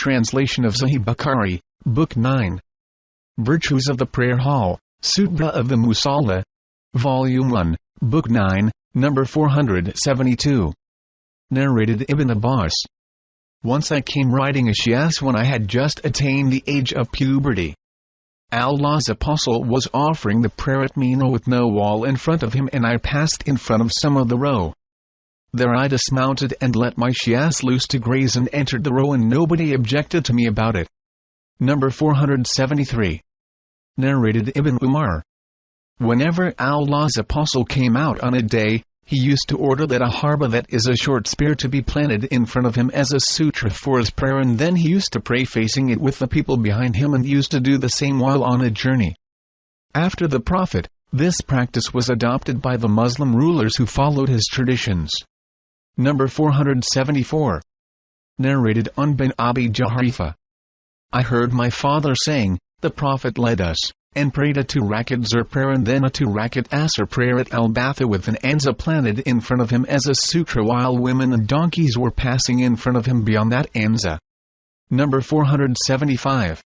translation of Sahih Bukhari, Book 9. Virtues of the Prayer Hall, Sutra of the Musalla. Volume 1, Book 9, number 472. Narrated Ibn Abbas. Once I came riding a Shias when I had just attained the age of puberty. Allah's Apostle was offering the prayer at Mina with no wall in front of him, and I passed in front of some of the row. There I dismounted and let my Shias loose to graze and entered the row, and nobody objected to me about it. Number 473. Narrated Ibn Umar. Whenever Allah's Apostle came out on a day, he used to order that a harba, that is a short spear, to be planted in front of him as a sutra for his prayer, and then he used to pray facing it with the people behind him, and used to do the same while on a journey. After the Prophet, this practice was adopted by the Muslim rulers who followed his traditions. Number 474. Narrated bin Abi Juhayfa. I heard my father saying, the Prophet led us, and prayed a 2-rakat Zuhr prayer and then a 2-rakat Asr prayer at Al-Batha with an anza planted in front of him as a sutra, while women and donkeys were passing in front of him beyond that anza. Number 475.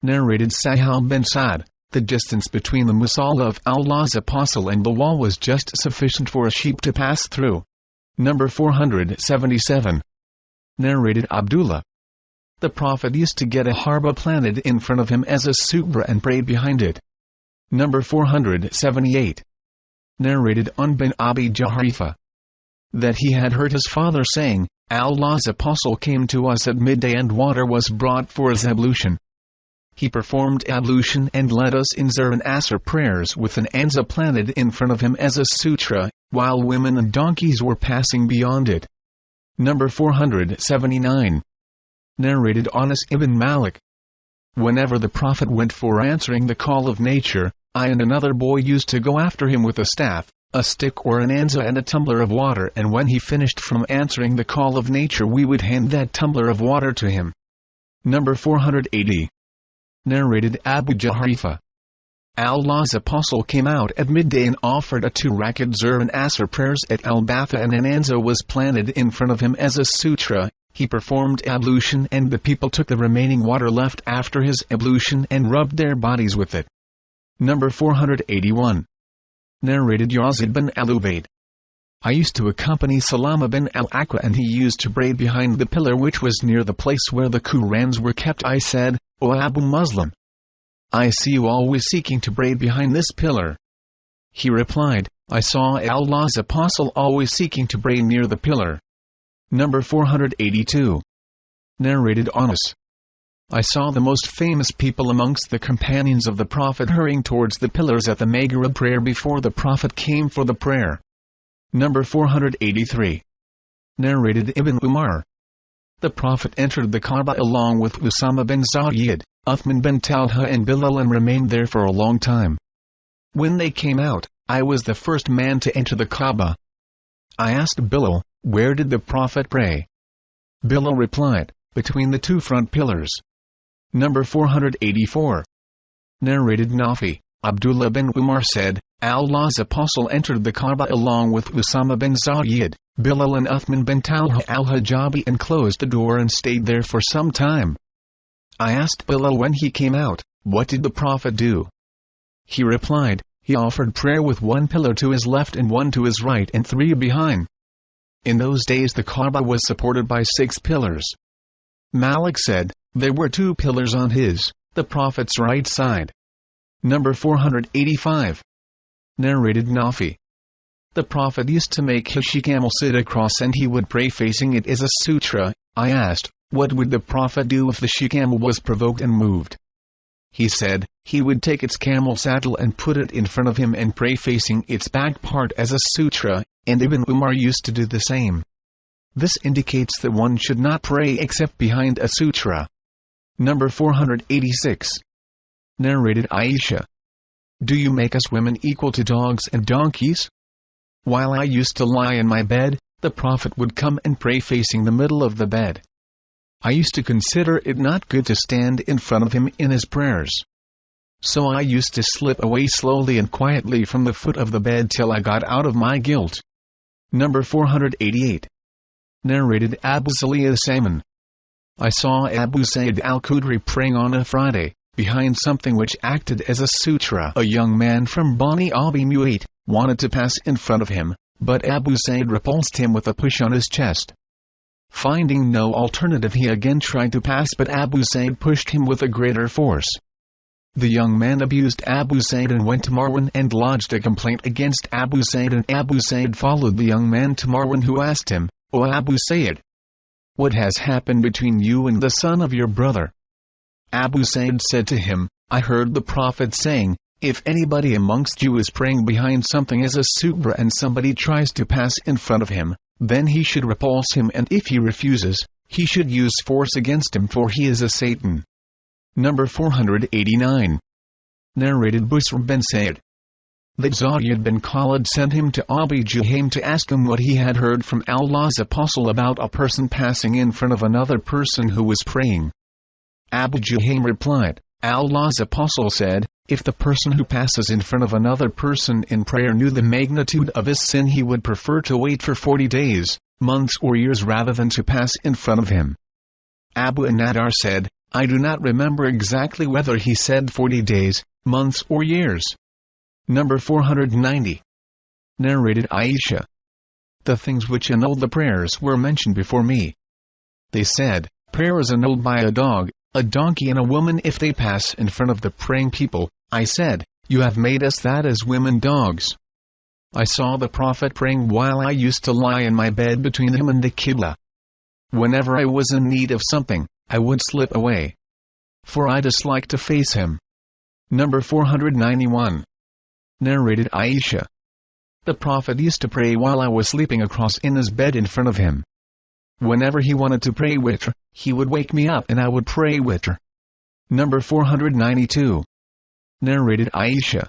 Narrated Sahih bin Sa'd. The distance between the musalla of Allah's Apostle and the wall was just sufficient for a sheep to pass through. Number 477. Narrated Abdullah. The Prophet used to get a harba planted in front of him as a sutra and prayed behind it. Number 478. Narrated bin Abi Juhayfa. That he had heard his father saying, Allah's Apostle came to us at midday and water was brought for his ablution. He performed ablution and led us in Zuhr and Asr prayers with an anza planted in front of him as a sutra, while women and donkeys were passing beyond it. Number 479. Narrated Anas ibn Malik. Whenever the Prophet went for answering the call of nature, I and another boy used to go after him with a staff, a stick or an anza and a tumbler of water, and when he finished from answering the call of nature we would hand that tumbler of water to him. Number 480. Narrated Abu Juhayfa. Allah's Apostle came out at midday and offered a 2-rakat Zuhr and Asr prayers at Al-Batha, and an anza was planted in front of him as a sutra. He performed ablution and the people took the remaining water left after his ablution and rubbed their bodies with it. Number 481. Narrated Yazid bin al-Ubayd. I used to accompany Salama bin al-Aqwa, and he used to pray behind the pillar which was near the place where the Qurans were kept. I said, O Abu Muslim, I see you always seeking to pray behind this pillar. He replied, I saw Allah's Apostle always seeking to pray near the pillar. Number 482. Narrated Anas. I saw the most famous people amongst the companions of the Prophet hurrying towards the pillars at the Maghrib prayer before the Prophet came for the prayer. Number 483. Narrated Ibn Umar. The Prophet entered the Kaaba along with Usama bin Zayd, Uthman bin Talha and Bilal, and remained there for a long time. When they came out, I was the first man to enter the Kaaba. I asked Bilal, where did the Prophet pray? Bilal replied, between the 2 front pillars. Number 484. Narrated Nafi. Abdullah bin Umar said, Allah's Apostle entered the Kaaba along with Usama bin Zayd, Bilal and Uthman bin Talha al-Hijabi, and closed the door and stayed there for some time. I asked Bilal when he came out, what did the Prophet do? He replied, he offered prayer with 1 pillar to his left and 1 to his right and 3 behind. In those days the Kaaba was supported by 6 pillars. Malik said, there were 2 pillars on the Prophet's right side. Number 485. Narrated Nafi. The Prophet used to make his she-camel sit across and he would pray facing it as a sutra. I asked, what would the Prophet do if the she-camel was provoked and moved? He said, he would take its camel saddle and put it in front of him and pray facing its back part as a sutra, and Ibn Umar used to do the same. This indicates that one should not pray except behind a sutra. Number 486. Narrated Aisha. Do you make us women equal to dogs and donkeys? While I used to lie in my bed, the Prophet would come and pray facing the middle of the bed. I used to consider it not good to stand in front of him in his prayers. So I used to slip away slowly and quietly from the foot of the bed till I got out of my guilt. Number 488. Narrated Abu Zaliya Saman. I saw Abu Sa'id al-Khudri praying on a Friday, behind something which acted as a sutra. A young man from Bani Abi Mu'ayt wanted to pass in front of him, but Abu Sa'id repulsed him with a push on his chest. Finding no alternative, he again tried to pass, but Abu Sa'id pushed him with a greater force. The young man abused Abu Sa'id and went to Marwan and lodged a complaint against Abu Sa'id, and Abu Sa'id followed the young man to Marwan, who asked him, "O Abu Sa'id, what has happened between you and the son of your brother?" Abu Sa'id said to him, "I heard the Prophet saying, if anybody amongst you is praying behind something as a sutra and somebody tries to pass in front of him, then he should repulse him, and if he refuses, he should use force against him, for he is a Satan." Number 489. Narrated Busr bin Sa'id that Zayd bin Khalid sent him to Abi Juhaym to ask him what he had heard from Allah's Apostle about a person passing in front of another person who was praying. Abu Juhaym replied, Allah's Apostle said, if the person who passes in front of another person in prayer knew the magnitude of his sin, he would prefer to wait for 40 days, months or years rather than to pass in front of him. Abu Nadar said, I do not remember exactly whether he said 40 days, months or years. Number 490. Narrated Aisha. The things which annulled the prayers were mentioned before me. They said, prayer is annulled by a dog, a donkey and a woman if they pass in front of the praying people. I said, you have made us that as women dogs. I saw the Prophet praying while I used to lie in my bed between him and the Qibla. Whenever I was in need of something, I would slip away, for I dislike to face him. Number 491. Narrated Aisha. The Prophet used to pray while I was sleeping across in his bed in front of him. Whenever he wanted to pray witr, he would wake me up and I would pray witr. Number 492. Narrated Aisha.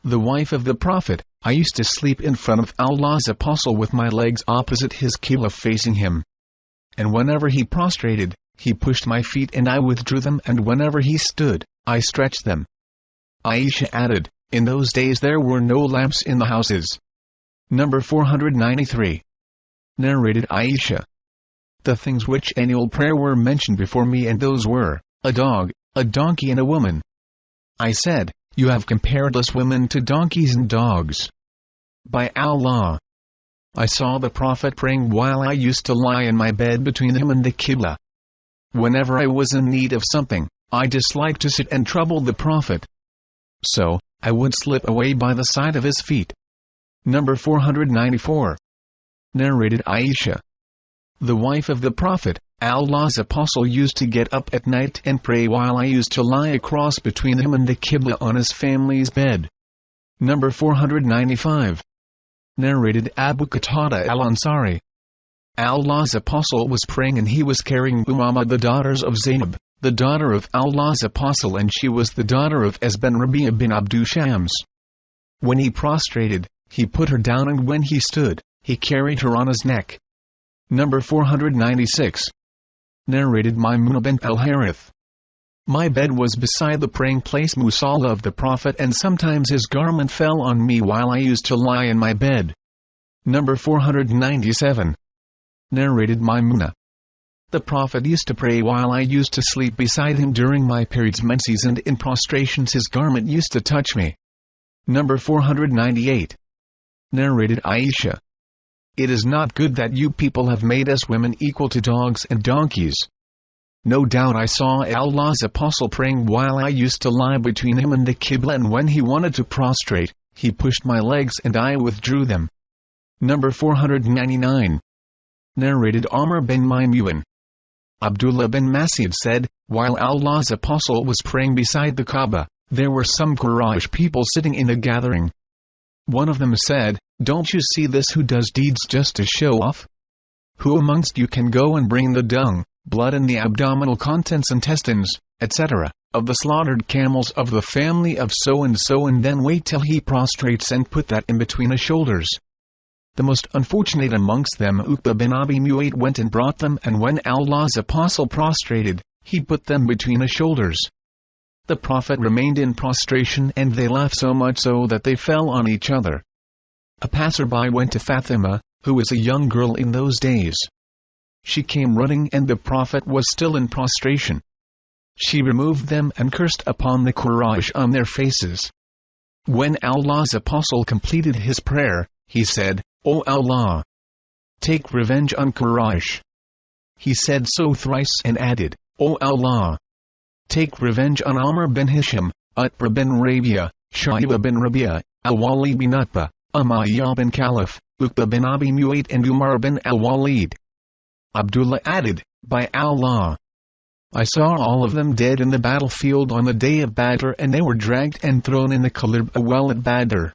The wife of the Prophet, I used to sleep in front of Allah's Apostle with my legs opposite his qibla facing him. And whenever he prostrated, he pushed my feet and I withdrew them, and whenever he stood, I stretched them. Aisha added, in those days there were no lamps in the houses. Number 493. Narrated Aisha. The things which annual prayer were mentioned before me, and those were, a dog, a donkey and a woman. I said, you have compared us women to donkeys and dogs. By Allah! I saw the Prophet praying while I used to lie in my bed between him and the Qibla. Whenever I was in need of something, I disliked to sit and trouble the Prophet. So, I would slip away by the side of his feet. Number 494. Narrated Aisha. The wife of the Prophet, Allah's Apostle, used to get up at night and pray while I used to lie across between him and the Qibla on his family's bed. Number 495. Narrated Abu Qatada al-Ansari. Allah's Apostle was praying and he was carrying Umama, the daughters of Zainab, the daughter of Allah's Apostle, and she was the daughter of Es bin Rabi'a bin Abdu Shams. When he prostrated, he put her down, and when he stood, he carried her on his neck. Number 496. Narrated Maimuna bint al-Harith. My bed was beside the praying place musalla of the Prophet, and sometimes his garment fell on me while I used to lie in my bed. Number 497. Narrated Maimuna. The Prophet used to pray while I used to sleep beside him during my periods menses, and in prostrations his garment used to touch me. Number 498. Narrated Aisha. It is not good that you people have made us women equal to dogs and donkeys. No doubt I saw Allah's Apostle praying while I used to lie between him and the Qibla, and when he wanted to prostrate, he pushed my legs and I withdrew them. Number 499. Narrated Amr bin Maymun. Abdullah bin Mas'ud said, while Allah's Apostle was praying beside the Kaaba, there were some Quraysh people sitting in a gathering. One of them said, don't you see this who does deeds just to show off? Who amongst you can go and bring the dung, blood and the abdominal contents, intestines, etc., of the slaughtered camels of the family of so-and-so, and then wait till he prostrates and put that in between his shoulders? The most unfortunate amongst them, Uqba bin Abi Mu'ayt, went and brought them, and when Allah's Apostle prostrated, he put them between his shoulders. The Prophet remained in prostration, and they laughed so much so that they fell on each other. A passerby went to Fatima, who was a young girl in those days. She came running and the Prophet was still in prostration. She removed them and cursed upon the Quraysh on their faces. When Allah's apostle completed his prayer, he said, O Allah! Take revenge on Quraysh. He said so thrice and added, O Allah! Take revenge on Amr bin Hisham, Utbah bin Rabia, Shaiba bin Rabia, Al-Walid bin Utbah, Umayyah bin Khalaf, Uqba bin Abi Mu'ayt and Umar bin Al-Walid. Abdullah added, By Allah! I saw all of them dead in the battlefield on the day of Badr, and they were dragged and thrown in the Kalib well at Badr.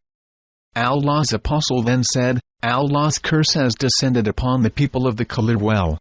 Allah's apostle then said, Allah's curse has descended upon the people of the Kalib well.